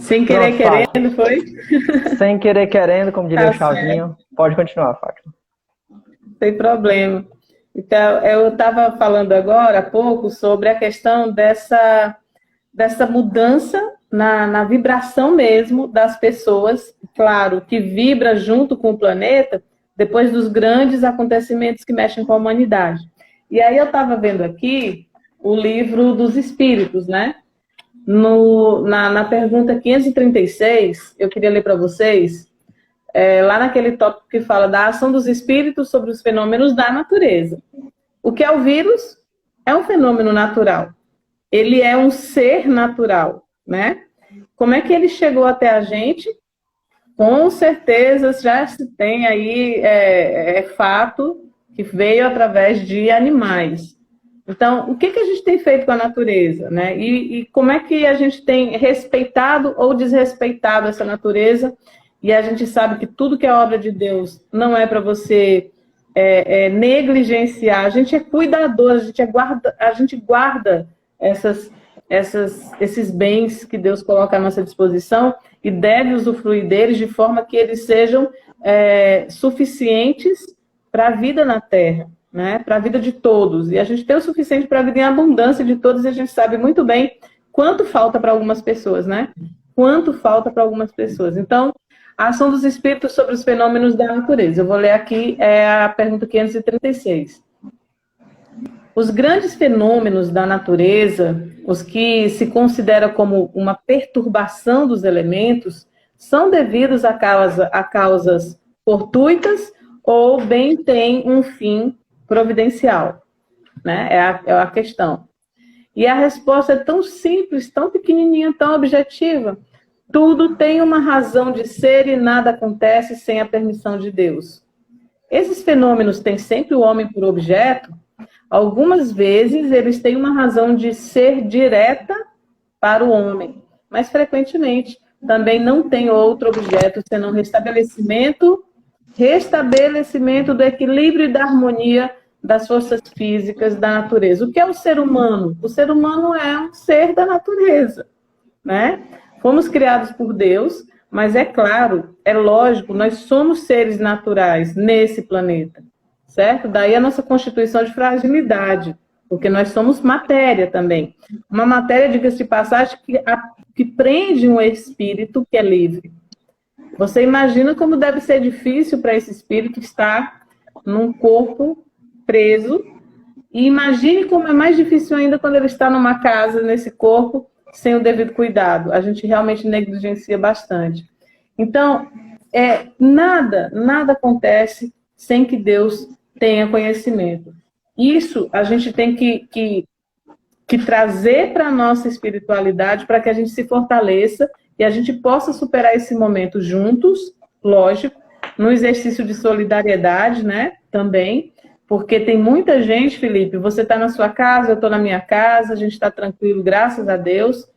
Sem querer Pronto, Fátima. querendo, foi? Sem querer querendo, como diria Tá o certo, Chavinho. Pode continuar, Fátima. sem problema. Então, eu estava falando agora há pouco sobre a questão dessa mudança na vibração mesmo das pessoas, claro, que vibra junto com o planeta, depois dos grandes acontecimentos que mexem com a humanidade. E aí eu estava vendo aqui o livro dos Espíritos, né? Na pergunta 536, eu queria ler para vocês, lá naquele tópico que fala da ação dos espíritos sobre os fenômenos da natureza. O que é o vírus? É um fenômeno natural. Ele é um ser natural, né? Como é que ele chegou até a gente? Com certeza já se tem aí, fato que veio através de animais. Então, o que a gente tem feito com a natureza, né? E como é que a gente tem respeitado ou desrespeitado essa natureza? E a gente sabe que tudo que é obra de Deus não é para você negligenciar. A gente é cuidador, a gente guarda esses bens que Deus coloca à nossa disposição e deve usufruir deles de forma que eles sejam suficientes para a vida na Terra, né? Para a vida de todos. E a gente tem o suficiente para a vida em abundância de todos e a gente sabe muito bem quanto falta para algumas pessoas, né? Quanto falta para algumas pessoas. Então, a ação dos espíritos sobre os fenômenos da natureza. Eu vou ler aqui a pergunta 536. Os grandes fenômenos da natureza, os que se considera como uma perturbação dos elementos, são devidos a causas fortuitas ou bem têm um fim providencial, né? É a questão. E a resposta é tão simples, tão pequenininha, tão objetiva. Tudo tem uma razão de ser e nada acontece sem a permissão de Deus. Esses fenômenos têm sempre o homem por objeto. Algumas vezes eles têm uma razão de ser direta para o homem, mas frequentemente também não tem outro objeto senão restabelecimento do equilíbrio e da harmonia das forças físicas da natureza. O que é o ser humano? O ser humano é um ser da natureza, né? Fomos criados por Deus, mas é claro, é lógico, nós somos seres naturais nesse planeta, certo? Daí a nossa constituição de fragilidade, porque nós somos matéria também. Uma matéria, diga-se de passagem, que prende um espírito que é livre. Você imagina como deve ser difícil para esse espírito estar num corpo preso, e imagine como é mais difícil ainda quando ele está numa casa, nesse corpo, sem o devido cuidado. A gente realmente negligencia bastante. Então, nada acontece sem que Deus tenha conhecimento. Isso a gente tem que trazer para a nossa espiritualidade para que a gente se fortaleça e a gente possa superar esse momento juntos, lógico, no exercício de solidariedade, né, também, porque tem muita gente, Felipe, você está na sua casa, eu estou na minha casa, a gente está tranquilo, graças a Deus,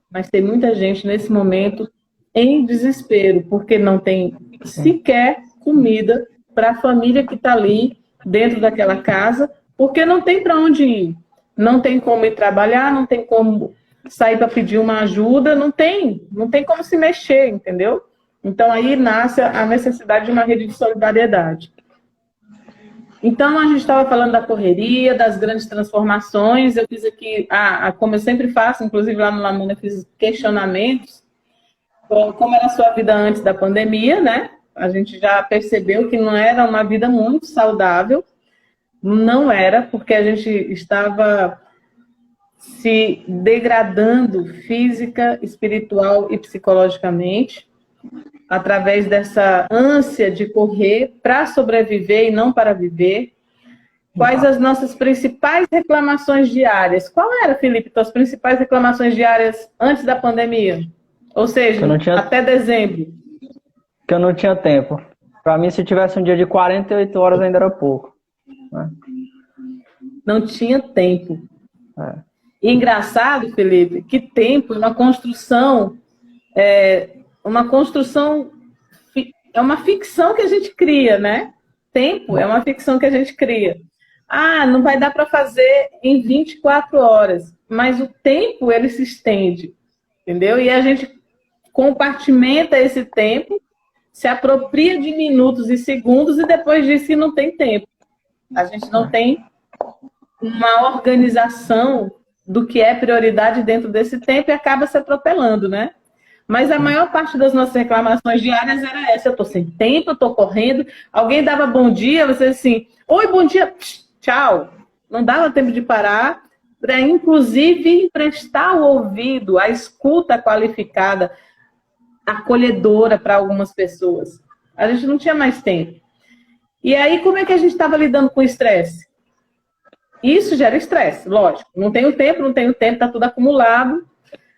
mas tem muita gente nesse momento em desespero, porque não tem sequer comida para a família que está ali dentro daquela casa, porque não tem para onde ir. Não tem como ir trabalhar, não tem como sair para pedir uma ajuda, não tem como se mexer, entendeu? Então aí nasce a necessidade de uma rede de solidariedade. Então a gente estava falando da correria, das grandes transformações. Eu fiz aqui, como eu sempre faço, inclusive lá no Lamuna, eu fiz questionamentos. Como era a sua vida antes da pandemia, né? A gente já percebeu que não era uma vida muito saudável. Não era, porque a gente estava se degradando física, espiritual e psicologicamente, através dessa ânsia de correr para sobreviver e não para viver. Quais as nossas principais reclamações diárias? Qual era, Felipe, tuas principais reclamações diárias antes da pandemia? Ou seja, até dezembro. Que eu não tinha tempo. Para mim, se tivesse um dia de 48 horas, ainda era pouco. Né? Não tinha tempo. E engraçado, Felipe, que tempo é uma construção, é uma ficção que a gente cria, né? Tempo é uma ficção que a gente cria. Não vai dar para fazer em 24 horas, mas o tempo, ele se estende, entendeu? E a gente compartimenta esse tempo, se apropria de minutos e segundos e depois diz que não tem tempo. A gente não tem uma organização do que é prioridade dentro desse tempo e acaba se atropelando, né? Mas a maior parte das nossas reclamações diárias era essa: eu estou sem tempo, eu estou correndo. Alguém dava bom dia, você assim, oi, bom dia, tchau. Não dava tempo de parar para, inclusive, emprestar o ouvido, a escuta qualificada, acolhedora para algumas pessoas. A gente não tinha mais tempo. E aí, como é que a gente estava lidando com o estresse? Isso gera estresse, lógico. Não tenho tempo, está tudo acumulado.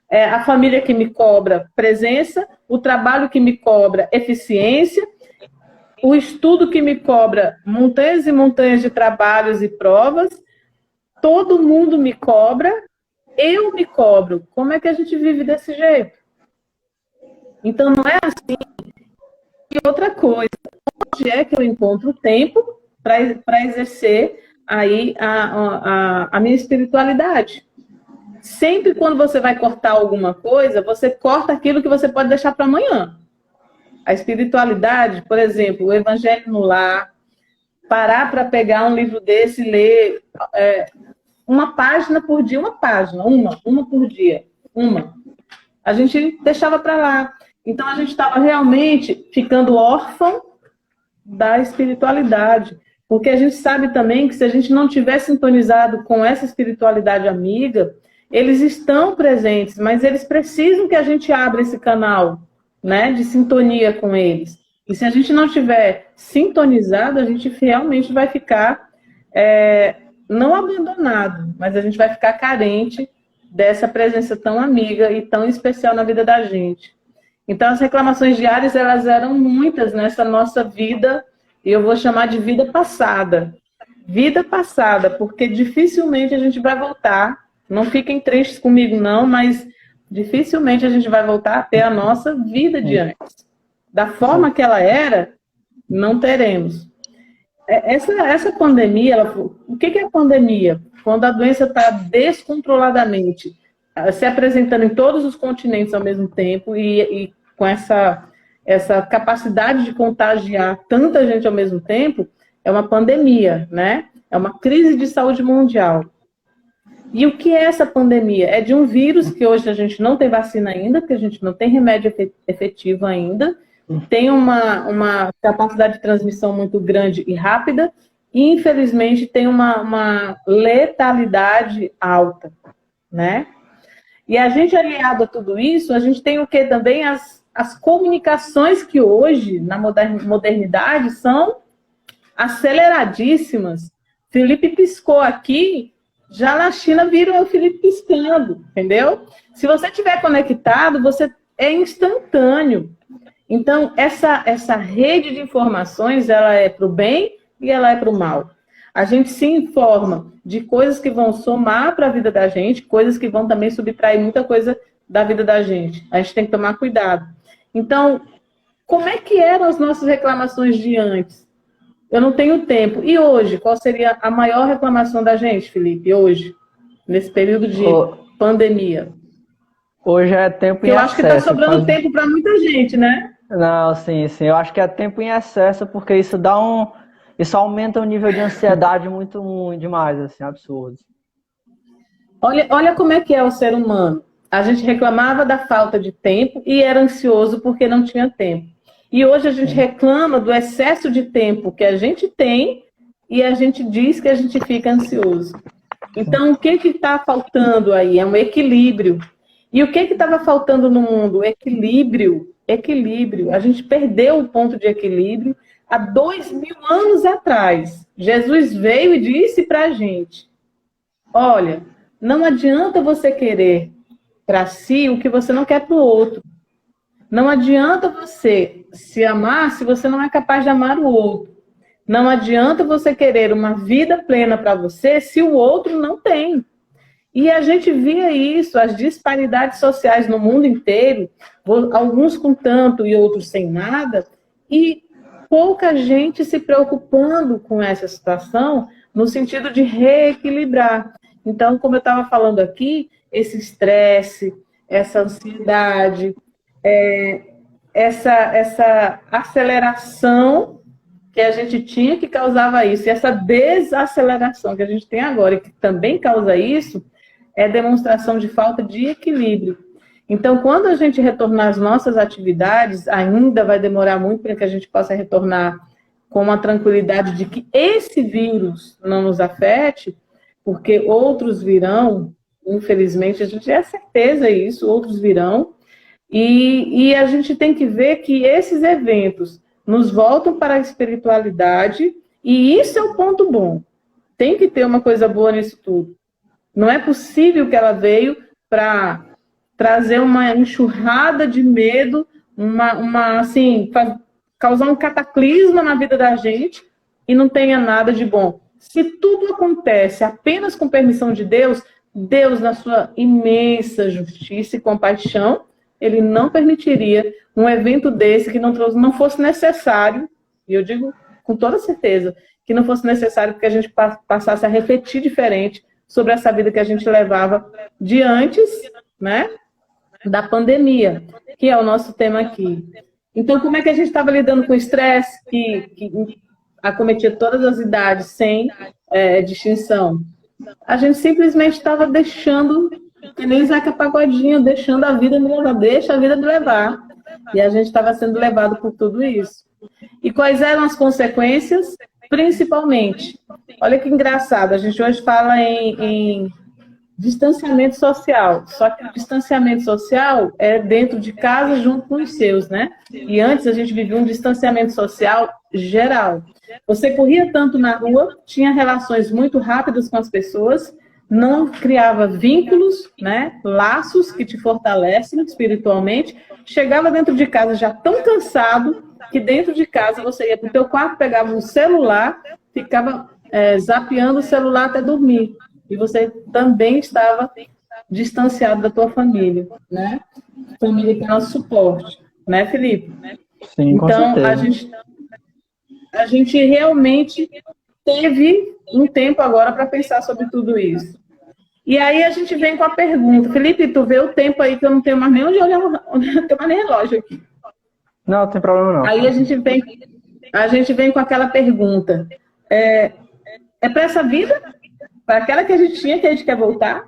A família que me cobra presença, o trabalho que me cobra eficiência, o estudo que me cobra montanhas e montanhas de trabalhos e provas, todo mundo me cobra, eu me cobro. Como é que a gente vive desse jeito? Então não é assim. E outra coisa, onde é que eu encontro tempo para exercer aí a minha espiritualidade? Sempre quando você vai cortar alguma coisa, você corta aquilo que você pode deixar para amanhã. A espiritualidade, por exemplo, o Evangelho no Lar, parar para pegar um livro desse e ler uma página por dia, uma por dia, uma. A gente deixava para lá. Então a gente estava realmente ficando órfão da espiritualidade. Porque a gente sabe também que se a gente não tiver sintonizado com essa espiritualidade amiga, eles estão presentes, mas eles precisam que a gente abra esse canal, né, de sintonia com eles. E se a gente não tiver sintonizado, a gente realmente vai ficar não abandonado, mas a gente vai ficar carente dessa presença tão amiga e tão especial na vida da gente. Então, as reclamações diárias, elas eram muitas nessa nossa vida, e eu vou chamar de vida passada. Vida passada, porque dificilmente a gente vai voltar. Não fiquem tristes comigo, não, mas dificilmente a gente vai voltar a ter a nossa vida de antes. Da forma que ela era, não teremos. Essa pandemia, o que é a pandemia? Quando a doença está descontroladamente se apresentando em todos os continentes ao mesmo tempo e com essa capacidade de contagiar tanta gente ao mesmo tempo, é uma pandemia, né? É uma crise de saúde mundial. E o que é essa pandemia? É de um vírus que hoje a gente não tem vacina ainda, que a gente não tem remédio efetivo ainda, tem uma capacidade de transmissão muito grande e rápida, e infelizmente tem uma letalidade alta, né? E a gente, aliado a tudo isso, a gente tem o que também? As comunicações que hoje, na modernidade, são aceleradíssimas. Felipe piscou aqui, já na China viram o Felipe piscando, entendeu? Se você estiver conectado, você é instantâneo. Então, essa rede de informações, ela é para o bem e ela é para o mal. A gente se informa de coisas que vão somar para a vida da gente, coisas que vão também subtrair muita coisa da vida da gente. A gente tem que tomar cuidado. Então, como é que eram as nossas reclamações de antes? Eu não tenho tempo. E hoje, qual seria a maior reclamação da gente, Felipe, hoje? Nesse período de pandemia? Hoje é tempo em excesso. Eu acho que está sobrando tempo para muita gente, né? Não, sim. Eu acho que é tempo em excesso, porque isso aumenta o nível de ansiedade muito demais, assim, absurdo. Olha como é que é o ser humano. A gente reclamava da falta de tempo e era ansioso porque não tinha tempo. E hoje a gente reclama do excesso de tempo que a gente tem e a gente diz que a gente fica ansioso. Então, o que está faltando aí? É um equilíbrio. E o que estava faltando no mundo? Equilíbrio. Equilíbrio. A gente perdeu o ponto de equilíbrio há 2000 anos atrás. Jesus veio e disse para a gente: olha, não adianta você querer para si o que você não quer para o outro. Não adianta você se amar se você não é capaz de amar o outro. Não adianta você querer uma vida plena para você se o outro não tem. E a gente via isso, as disparidades sociais no mundo inteiro, alguns com tanto e outros sem nada, e pouca gente se preocupando com essa situação no sentido de reequilibrar. Então, como eu estava falando aqui, esse estresse, essa ansiedade, essa aceleração que a gente tinha que causava isso, e essa desaceleração que a gente tem agora e que também causa isso, é demonstração de falta de equilíbrio. Então, quando a gente retornar às nossas atividades, ainda vai demorar muito para que a gente possa retornar com uma tranquilidade de que esse vírus não nos afete, porque outros virão, infelizmente, a gente tem certeza disso, outros virão, e a gente tem que ver que esses eventos nos voltam para a espiritualidade, e isso é o ponto bom. Tem que ter uma coisa boa nisso tudo. Não é possível que ela veio para trazer uma enxurrada de medo, assim, causar um cataclisma na vida da gente e não tenha nada de bom. Se tudo acontece apenas com permissão de Deus, Deus, na sua imensa justiça e compaixão, ele não permitiria um evento desse que não fosse necessário, e eu digo com toda certeza, que não fosse necessário porque a gente passasse a refletir diferente sobre essa vida que a gente levava de antes, né, da pandemia, que é o nosso tema aqui. Então, como é que a gente estava lidando com o estresse que acometia todas as idades sem distinção? A gente simplesmente estava deixando, que nem Zeca Pagodinho, deixando a vida me levar, deixa a vida me levar. E a gente estava sendo levado por tudo isso. E quais eram as consequências? Principalmente, olha que engraçado, a gente hoje fala em distanciamento social, só que o distanciamento social é dentro de casa junto com os seus, né? E antes a gente vivia um distanciamento social geral. Você corria tanto na rua, tinha relações muito rápidas com as pessoas, não criava vínculos, né? Laços que te fortalecem espiritualmente, chegava dentro de casa já tão cansado que dentro de casa você ia para o teu quarto, pegava um celular, ficava zapeando o celular até dormir. E você também estava distanciado da tua família, né? Família que é nosso suporte, né, Felipe? Sim, com então, certeza. a gente realmente teve um tempo agora para pensar sobre tudo isso. E aí a gente vem com a pergunta, Felipe, tu vê o tempo aí que eu não tenho mais nem onde olhar, não tenho mais nem relógio aqui. Não, não tem problema não. Aí a gente vem com aquela pergunta, é para essa vida? Para aquela que a gente tinha, que a gente quer voltar?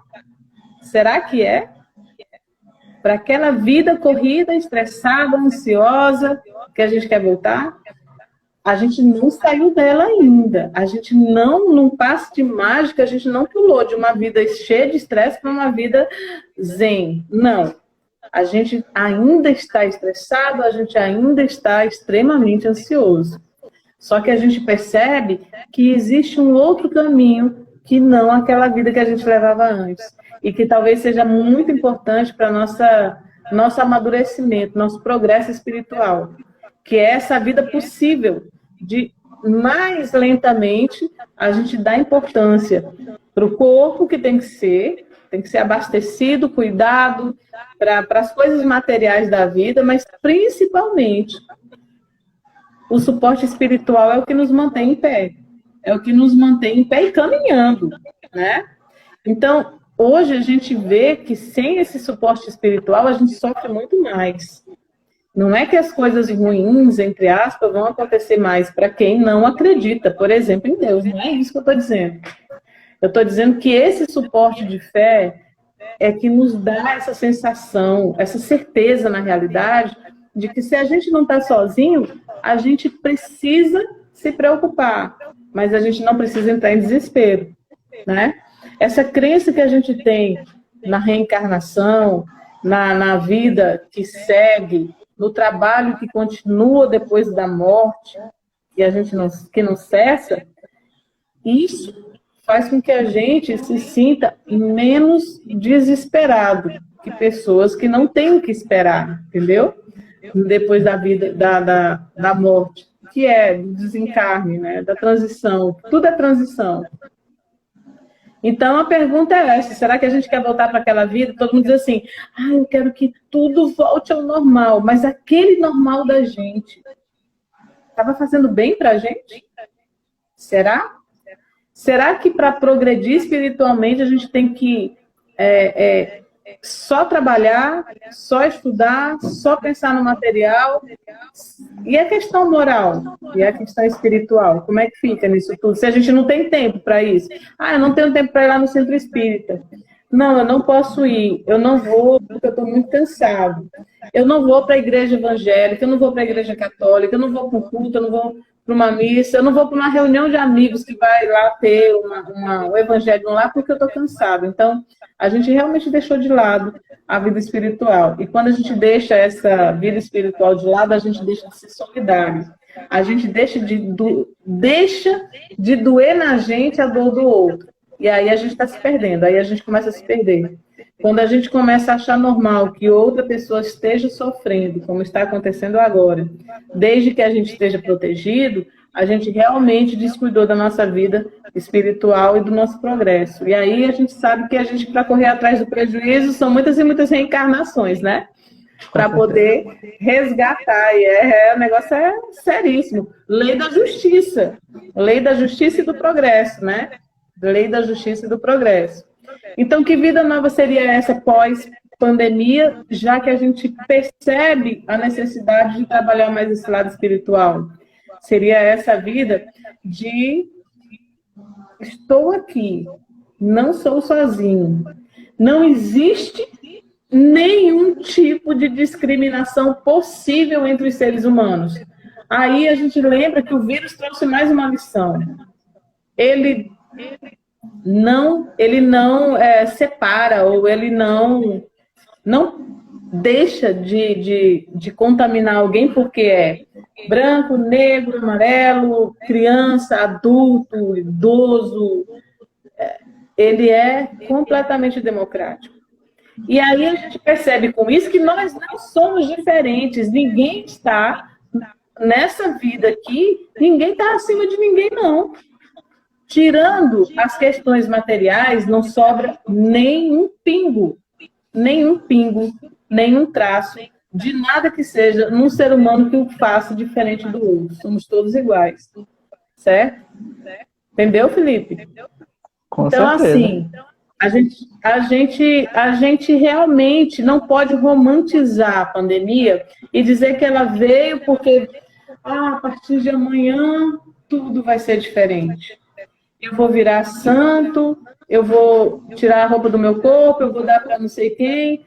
Será que é? Para aquela vida corrida, estressada, ansiosa, que a gente quer voltar? A gente não saiu dela ainda. A gente num passe de mágica, a gente não pulou de uma vida cheia de estresse para uma vida zen. Não. A gente ainda está estressado, a gente ainda está extremamente ansioso. Só que a gente percebe que existe um outro caminho que não aquela vida que a gente levava antes. E que talvez seja muito importante para nosso amadurecimento, nosso progresso espiritual. Que é essa vida possível de, mais lentamente, a gente dar importância para o corpo que tem que ser abastecido, cuidado, para as coisas materiais da vida, mas principalmente o suporte espiritual é o que nos mantém em pé. É o que nos mantém em pé e caminhando, né? Então, hoje a gente vê que sem esse suporte espiritual a gente sofre muito mais. Não é que as coisas ruins, entre aspas, vão acontecer mais para quem não acredita, por exemplo, em Deus. Não é isso que eu estou dizendo. Eu estou dizendo que esse suporte de fé é que nos dá essa sensação, essa certeza na realidade, de que se a gente não está sozinho, a gente precisa se preocupar, mas a gente não precisa entrar em desespero, né? Essa crença que a gente tem na reencarnação, na vida que segue, no trabalho que continua depois da morte, e a gente que não cessa, isso faz com que a gente se sinta menos desesperado que pessoas que não têm o que esperar, entendeu? Depois da vida, da morte, que é do desencarne, né? Da transição, tudo é transição. Então a pergunta é essa, será que a gente quer voltar para aquela vida? Todo mundo diz assim, eu quero que tudo volte ao normal, mas aquele normal da gente estava fazendo bem para a gente? Será? Será que para progredir espiritualmente a gente tem que só trabalhar, só estudar, só pensar no material. E a questão moral? E a questão espiritual? Como é que fica nisso tudo? Se a gente não tem tempo para isso. Ah, eu não tenho tempo para ir lá no centro espírita. Não, eu não posso ir. Eu não vou porque eu estou muito cansado. Eu não vou para a igreja evangélica, eu não vou para a igreja católica, eu não vou para um culto, eu não vou para uma missa, eu não vou para uma reunião de amigos que vai lá ter o evangelho lá porque eu estou cansado. Então, a gente realmente deixou de lado a vida espiritual. E quando a gente deixa essa vida espiritual de lado, a gente deixa de ser solidário. A gente deixa de doer na gente a dor do outro. E aí a gente está se perdendo, aí a gente começa a se perder. Quando a gente começa a achar normal que outra pessoa esteja sofrendo, como está acontecendo agora, desde que a gente esteja protegido, a gente realmente descuidou da nossa vida espiritual e do nosso progresso. E aí a gente sabe que a gente, para correr atrás do prejuízo, são muitas e muitas reencarnações, né? Para poder resgatar. E o negócio é seríssimo. Lei da justiça. Lei da justiça e do progresso, né? Lei da justiça e do progresso. Então, que vida nova seria essa pós-pandemia, já que a gente percebe a necessidade de trabalhar mais esse lado espiritual? Seria essa vida de estou aqui, não sou sozinho. Não existe nenhum tipo de discriminação possível entre os seres humanos. Aí a gente lembra que o vírus trouxe mais uma lição. Ele não separa, ou ele não deixa de contaminar alguém porque é branco, negro, amarelo, criança, adulto, idoso. Ele é completamente democrático. E aí a gente percebe com isso que nós não somos diferentes. Ninguém está, nessa vida aqui, ninguém está acima de ninguém, não. Tirando as questões materiais, não sobra nenhum pingo, nenhum traço de nada que seja num ser humano que o faça diferente do outro. Somos todos iguais. Certo? Entendeu, Felipe? Com então, certeza. Assim, a gente realmente não pode romantizar a pandemia e dizer que ela veio porque a partir de amanhã tudo vai ser diferente. Eu vou virar santo, eu vou tirar a roupa do meu corpo, eu vou dar para não sei quem.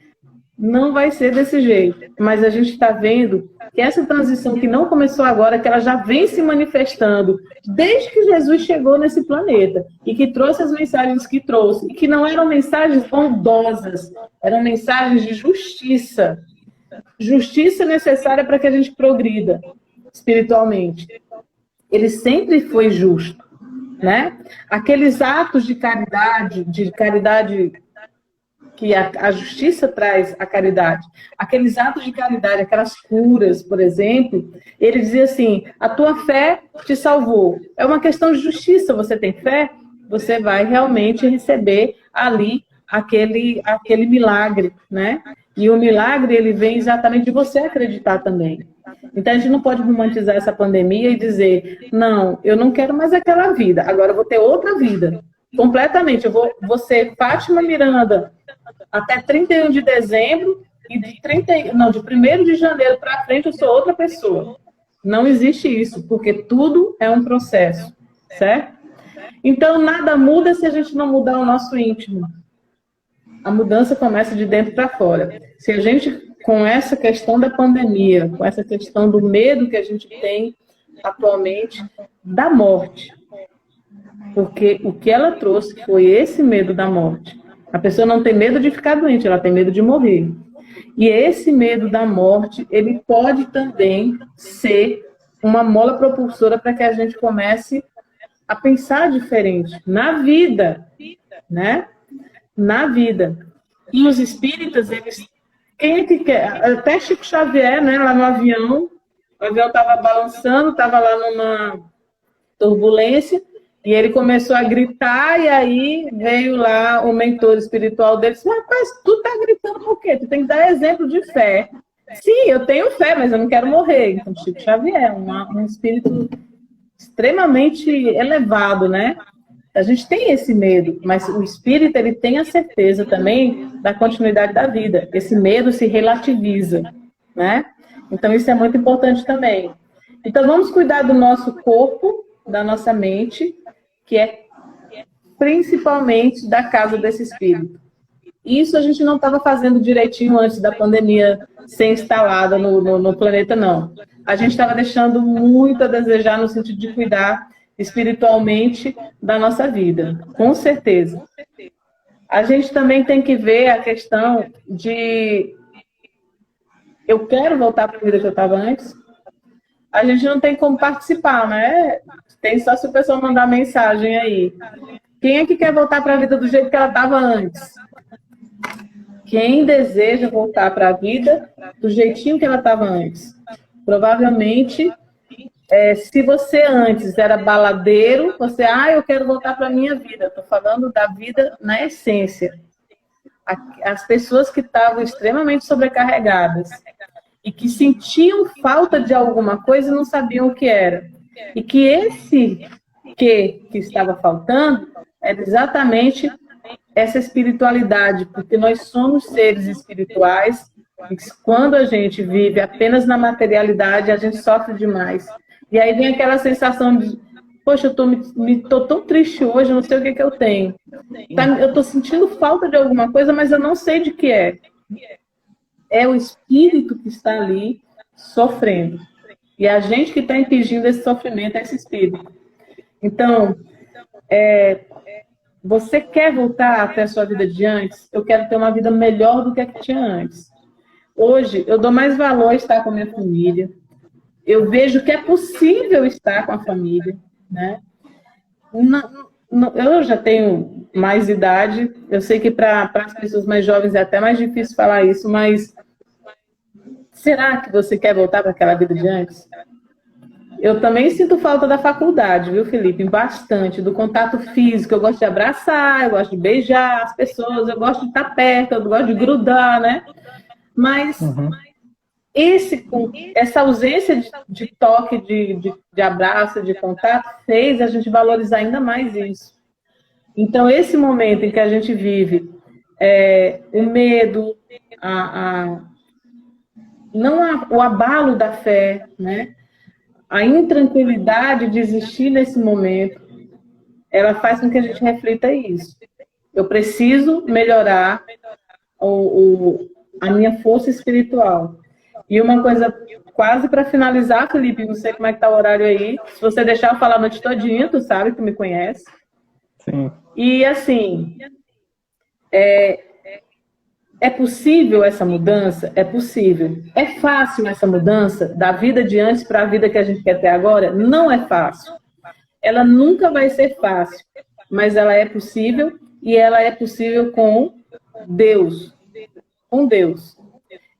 Não vai ser desse jeito. Mas a gente está vendo que essa transição que não começou agora, que ela já vem se manifestando desde que Jesus chegou nesse planeta e que trouxe as mensagens que trouxe, e que não eram mensagens bondosas, eram mensagens de justiça. Justiça necessária para que a gente progrida espiritualmente. Ele sempre foi justo. Né? Aqueles atos de caridade que a justiça traz à caridade, aqueles atos de caridade, aquelas curas, por exemplo, ele dizia assim, a tua fé te salvou. É uma questão de justiça, você tem fé, você vai realmente receber ali aquele milagre, né? E o milagre, ele vem exatamente de você acreditar também. Então, a gente não pode romantizar essa pandemia e dizer, não, eu não quero mais aquela vida, agora eu vou ter outra vida. Completamente. Eu vou ser Fátima Miranda até 31 de dezembro e de 1º de janeiro para frente eu sou outra pessoa. Não existe isso, porque tudo é um processo, certo? Então, nada muda se a gente não mudar o nosso íntimo. A mudança começa de dentro para fora. Se a gente, com essa questão da pandemia, com essa questão do medo que a gente tem atualmente, da morte, porque o que ela trouxe foi esse medo da morte. A pessoa não tem medo de ficar doente, ela tem medo de morrer. E esse medo da morte, ele pode também ser uma mola propulsora para que a gente comece a pensar diferente na vida, né? Na vida. E os espíritas, eles... Quem é que quer? Até Chico Xavier, né? Lá no avião, o avião estava balançando, estava lá numa turbulência, e ele começou a gritar, e aí veio lá o mentor espiritual dele e disse, rapaz, tu tá gritando por quê? Tu tem que dar exemplo de fé. Sim, eu tenho fé, mas eu não quero morrer. Então, Chico Xavier, um espírito extremamente elevado, né? A gente tem esse medo, mas o espírito ele tem a certeza também da continuidade da vida. Esse medo se relativiza, né? Então isso é muito importante também. Então vamos cuidar do nosso corpo, da nossa mente, que é principalmente da casa desse espírito. Isso a gente não estava fazendo direitinho antes da pandemia ser instalada no planeta, não. A gente estava deixando muito a desejar no sentido de cuidar espiritualmente da nossa vida, com certeza. A gente também tem que ver a questão de eu quero voltar para a vida que eu estava antes. A gente não tem como participar, né? Tem só se o pessoal mandar mensagem aí. Quem é que quer voltar para a vida do jeito que ela estava antes? Quem deseja voltar para a vida do jeitinho que ela estava antes? Provavelmente, se você antes era baladeiro, você, eu quero voltar para a minha vida. Estou falando da vida na essência. As pessoas que estavam extremamente sobrecarregadas e que sentiam falta de alguma coisa e não sabiam o que era. E que esse que estava faltando era exatamente essa espiritualidade, porque nós somos seres espirituais e quando a gente vive apenas na materialidade, a gente sofre demais. E aí vem aquela sensação de, poxa, eu tô tão triste hoje, eu não sei o que eu tenho. Eu estou sentindo falta de alguma coisa, mas eu não sei de que é. É o espírito que está ali sofrendo. E a gente que está impedindo esse sofrimento é esse espírito. Então, você quer voltar até a sua vida de antes? Eu quero ter uma vida melhor do que a que tinha antes. Hoje, eu dou mais valor a estar com a minha família. Eu vejo que é possível estar com a família, né? Eu já tenho mais idade. Eu sei que para as pessoas mais jovens é até mais difícil falar isso, mas será que você quer voltar para aquela vida de antes? Eu também sinto falta da faculdade, viu, Felipe? Bastante, do contato físico. Eu gosto de abraçar, eu gosto de beijar as pessoas, eu gosto de estar perto, eu gosto de grudar, né? Mas essa ausência de toque, de abraço, de contato, fez a gente valorizar ainda mais isso. Então, esse momento em que a gente vive o medo, o abalo da fé, né? A intranquilidade de existir nesse momento, ela faz com que a gente reflita isso. Eu preciso melhorar a minha força espiritual. E uma coisa, quase para finalizar, Felipe, não sei como é que tá o horário aí, se você deixar eu falar a noite todinha, tu sabe que me conhece. Sim. E assim, é possível essa mudança? É possível. É fácil essa mudança da vida de antes para a vida que a gente quer ter agora? Não é fácil. Ela nunca vai ser fácil, mas ela é possível e ela é possível com Deus. Com Deus.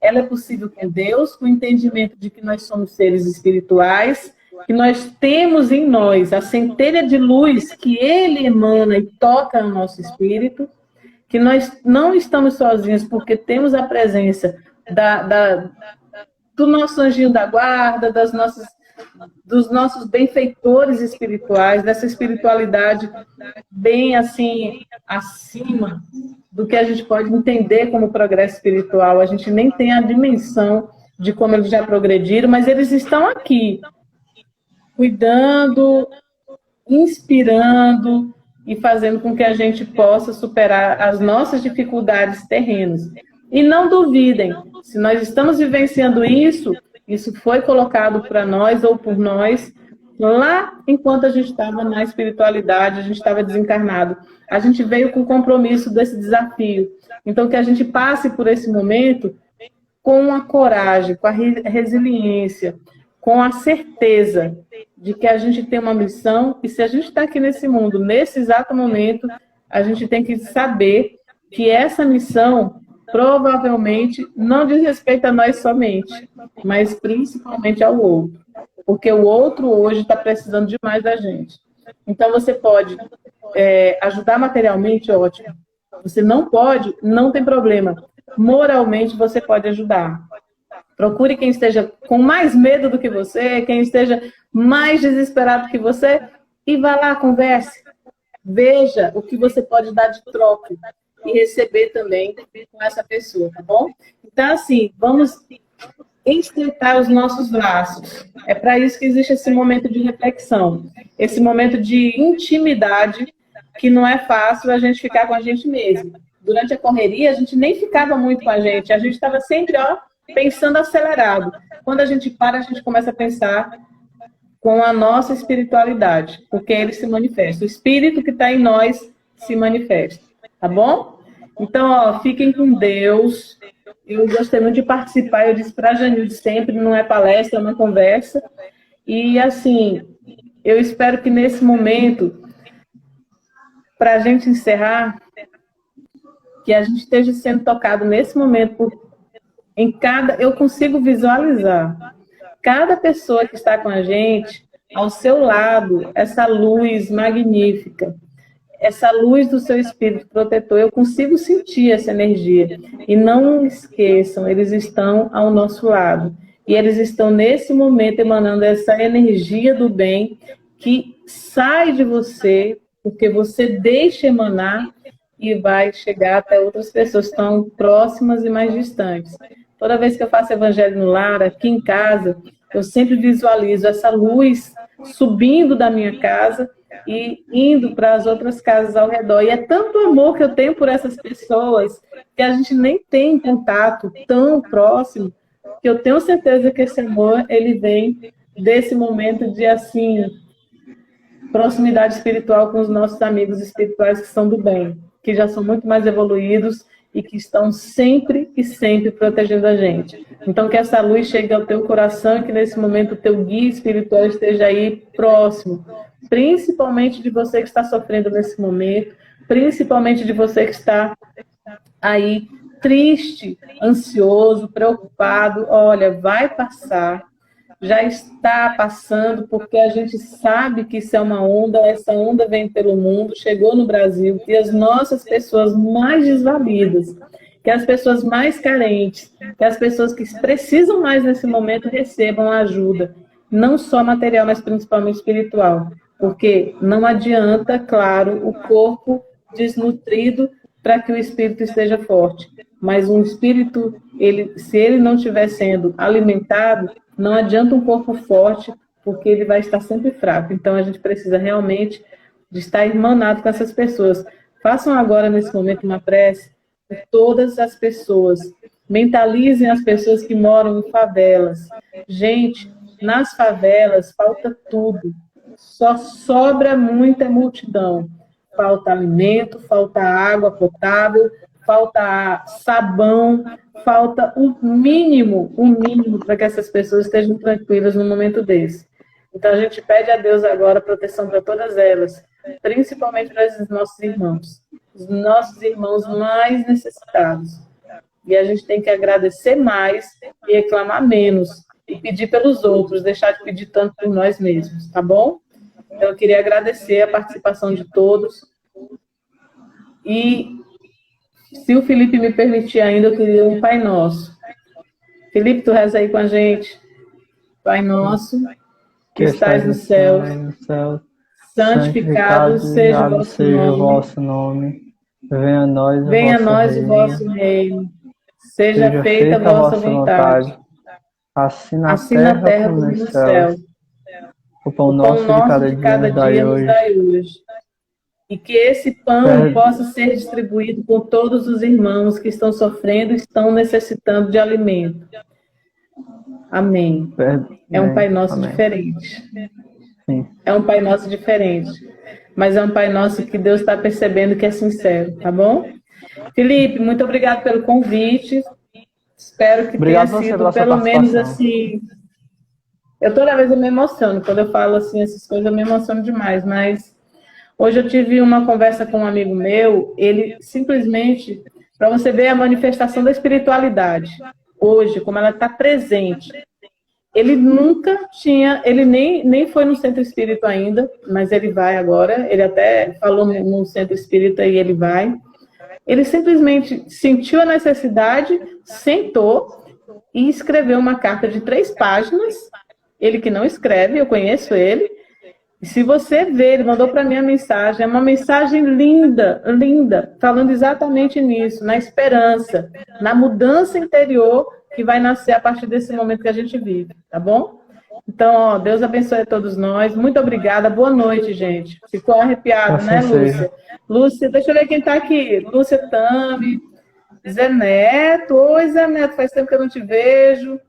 Ela é possível com Deus, com o entendimento de que nós somos seres espirituais, que nós temos em nós a centelha de luz que Ele emana e toca no nosso espírito, que nós não estamos sozinhos porque temos a presença do nosso anjinho da guarda, dos nossos benfeitores espirituais, dessa espiritualidade bem assim acima do que a gente pode entender como progresso espiritual. A gente nem tem a dimensão de como eles já progrediram, mas eles estão aqui, cuidando, inspirando e fazendo com que a gente possa superar as nossas dificuldades terrenas. E não duvidem, se nós estamos vivenciando isso foi colocado para nós ou por nós lá enquanto a gente estava na espiritualidade, a gente estava desencarnado. A gente veio com o compromisso desse desafio. Então, que a gente passe por esse momento com a coragem, com a resiliência, com a certeza de que a gente tem uma missão e se a gente está aqui nesse mundo, nesse exato momento, a gente tem que saber que essa missão provavelmente não diz respeito a nós somente, mas principalmente ao outro. Porque o outro hoje está precisando demais da gente. Então você pode ajudar materialmente, ótimo. Você não pode, não tem problema. Moralmente você pode ajudar. Procure quem esteja com mais medo do que você, quem esteja mais desesperado que você, e vá lá, converse. Veja o que você pode dar de troca e receber também com essa pessoa, tá bom? Então, assim, vamos estreitar os nossos laços. É para isso que existe esse momento de reflexão, esse momento de intimidade, que não é fácil a gente ficar com a gente mesmo. Durante a correria, a gente nem ficava muito com a gente estava sempre, pensando acelerado. Quando a gente para, a gente começa a pensar com a nossa espiritualidade, porque ele se manifesta. O espírito que está em nós se manifesta, tá bom? Então, fiquem com Deus. Eu gostei muito de participar, eu disse para a Janilde sempre, não é palestra, é uma conversa. E, assim, eu espero que nesse momento, para a gente encerrar, que a gente esteja sendo tocado nesse momento eu consigo visualizar cada pessoa que está com a gente, ao seu lado, essa luz magnífica, essa luz do seu espírito protetor, eu consigo sentir essa energia. E não esqueçam, eles estão ao nosso lado. E eles estão, nesse momento, emanando essa energia do bem que sai de você, porque você deixa emanar e vai chegar até outras pessoas que estão próximas e mais distantes. Toda vez que eu faço Evangelho no Lar, aqui em casa, eu sempre visualizo essa luz subindo da minha casa e indo para as outras casas ao redor. E é tanto amor que eu tenho por essas pessoas que a gente nem tem contato tão próximo, que eu tenho certeza que esse amor, ele vem desse momento de, assim, proximidade espiritual com os nossos amigos espirituais que são do bem, que já são muito mais evoluídos e que estão sempre e sempre protegendo a gente. Então, que essa luz chegue ao teu coração e que nesse momento o teu guia espiritual esteja aí próximo, principalmente de você que está sofrendo nesse momento, principalmente de você que está aí triste, ansioso, preocupado. Olha, vai passar, já está passando, porque a gente sabe que isso é uma onda, essa onda vem pelo mundo, chegou no Brasil, e as nossas pessoas mais desvalidas, que as pessoas mais carentes, que as pessoas que precisam mais nesse momento recebam ajuda, não só material, mas principalmente espiritual, porque não adianta, claro, o corpo desnutrido para que o espírito esteja forte, mas um espírito, se ele não estiver sendo alimentado, não adianta um corpo forte, porque ele vai estar sempre fraco. Então, a gente precisa realmente de estar irmanado com essas pessoas. Façam agora, nesse momento, uma prece por todas as pessoas. Mentalizem as pessoas que moram em favelas. Gente, nas favelas falta tudo. Só sobra muita multidão. Falta alimento, falta água potável, falta sabão, falta o mínimo para que essas pessoas estejam tranquilas num momento desse. Então a gente pede a Deus agora proteção para todas elas, principalmente para os nossos irmãos mais necessitados. E a gente tem que agradecer mais e reclamar menos, e pedir pelos outros, deixar de pedir tanto por nós mesmos, tá bom? Então eu queria agradecer a participação de todos. E se o Felipe me permitir ainda, eu queria um Pai Nosso. Felipe, tu reza aí com a gente. Pai Nosso, que estás no céu, santificado seja o vosso nome. Venha a nós o vosso reino. Seja feita a vossa vontade. Assim na terra como no céu. O pão nosso de cada dia nos dai hoje. E que esse pão possa ser distribuído com todos os irmãos que estão sofrendo e estão necessitando de alimento. Amém. É um Pai Nosso diferente. Sim. É um Pai Nosso diferente. Mas é um Pai Nosso que Deus está percebendo que é sincero, tá bom? Felipe, muito obrigado pelo convite. Espero que tenha sido pelo menos assim... Toda vez eu me emociono. Quando eu falo assim, essas coisas, eu me emociono demais, mas... Hoje eu tive uma conversa com um amigo meu, ele simplesmente, para você ver a manifestação da espiritualidade, hoje, como ela está presente. Ele nunca tinha, ele nem foi no centro espírita ainda, mas ele vai agora, ele até falou no centro espírita e ele vai. Ele simplesmente sentiu a necessidade, sentou e escreveu uma carta de 3 páginas, ele que não escreve, eu conheço ele, E se você ver, ele mandou para mim a mensagem, é uma mensagem linda, linda, falando exatamente nisso, na esperança, na mudança interior que vai nascer a partir desse momento que a gente vive, tá bom? Então, ó, Deus abençoe a todos nós. Muito obrigada. Boa noite, gente. Ficou arrepiado, né, Lúcia? Lúcia, deixa eu ver quem está aqui. Lúcia Tambi, Zé Neto. Oi, Zé Neto, faz tempo que eu não te vejo.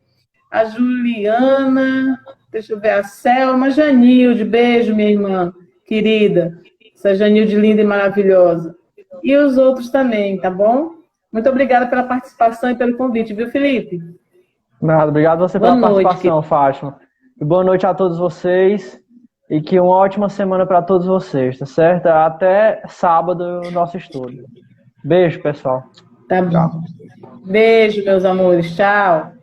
A Juliana, deixa eu ver, a Selma, Janilde, beijo, minha irmã querida. Essa Janilde linda e maravilhosa. E os outros também, tá bom? Muito obrigada pela participação e pelo convite, viu, Felipe? Nada, obrigado a você pela participação, Fátima. E boa noite a todos vocês e que uma ótima semana para todos vocês, tá certo? Até sábado o nosso estudo. Beijo, pessoal. Tá bom. Tchau. Beijo, meus amores. Tchau.